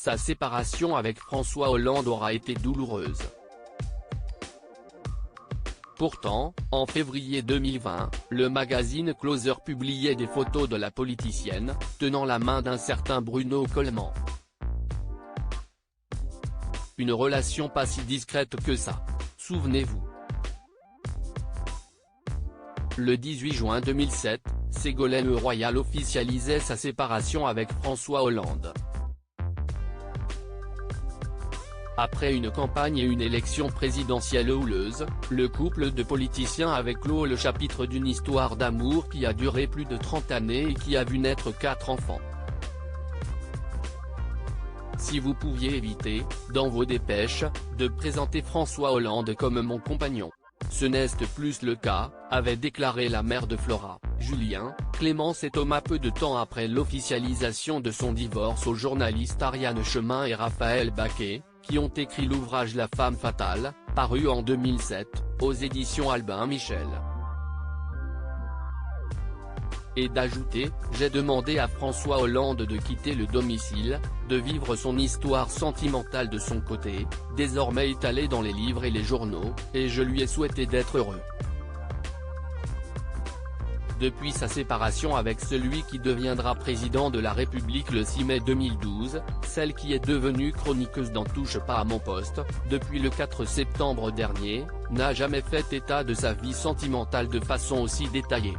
sa séparation avec François Hollande aura été douloureuse. Pourtant, en février 2020, le magazine Closer publiait des photos de la politicienne, tenant la main d'un certain Bruno Coleman. Une relation pas si discrète que ça, souvenez-vous. Le 18 juin 2007, Ségolène Royal officialisait sa séparation avec François Hollande. Après une campagne et une élection présidentielle houleuse, le couple de politiciens avait clos le chapitre d'une histoire d'amour qui a duré plus de 30 années et qui a vu naître 4 enfants. Si vous pouviez éviter, dans vos dépêches, de présenter François Hollande comme mon compagnon, ce n'est plus le cas, avait déclaré la mère de Flora, Julien, Clémence et Thomas peu de temps après l'officialisation de son divorce aux journalistes Ariane Chemin et Raphaël Baquet, qui ont écrit l'ouvrage La femme fatale, paru en 2007, aux éditions Albin Michel. Et d'ajouter, j'ai demandé à François Hollande de quitter le domicile, de vivre son histoire sentimentale de son côté, désormais étalée dans les livres et les journaux, et je lui ai souhaité d'être heureux. Depuis sa séparation avec celui qui deviendra président de la République le 6 mai 2012, celle qui est devenue chroniqueuse d'En touche pas à mon poste, depuis le 4 septembre dernier, n'a jamais fait état de sa vie sentimentale de façon aussi détaillée.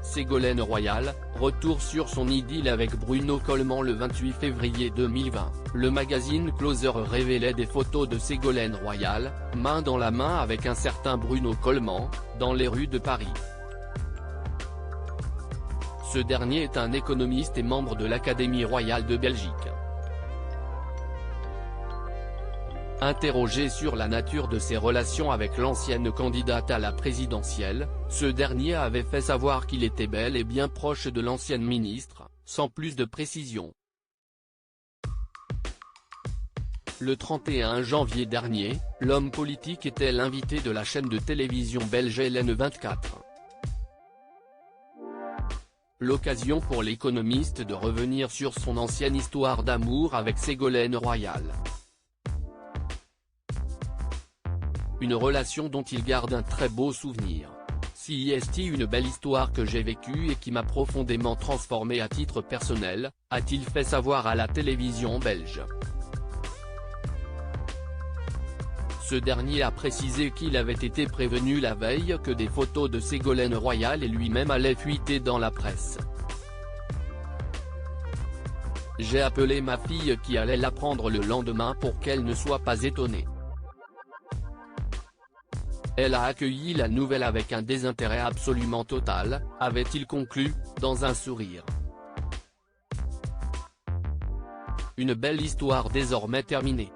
Ségolène Royal, retour sur son idylle avec Bruno Coleman le 28 février 2020, le magazine Closer révélait des photos de Ségolène Royal, main dans la main avec un certain Bruno Coleman, dans les rues de Paris. Ce dernier est un économiste et membre de l'Académie royale de Belgique. Interrogé sur la nature de ses relations avec l'ancienne candidate à la présidentielle, ce dernier avait fait savoir qu'il était bel et bien proche de l'ancienne ministre, sans plus de précision. Le 31 janvier dernier, l'homme politique était l'invité de la chaîne de télévision belge LN24. L'occasion pour l'économiste de revenir sur son ancienne histoire d'amour avec Ségolène Royal. Une relation dont il garde un très beau souvenir. C'est une belle histoire que j'ai vécue et qui m'a profondément transformé à titre personnel, a-t-il fait savoir à la télévision belge. Ce dernier a précisé qu'il avait été prévenu la veille que des photos de Ségolène Royal et lui-même allaient fuiter dans la presse. J'ai appelé ma fille qui allait l'apprendre le lendemain pour qu'elle ne soit pas étonnée. Elle a accueilli la nouvelle avec un désintérêt absolument total, avait-il conclu, dans un sourire. Une belle histoire désormais terminée.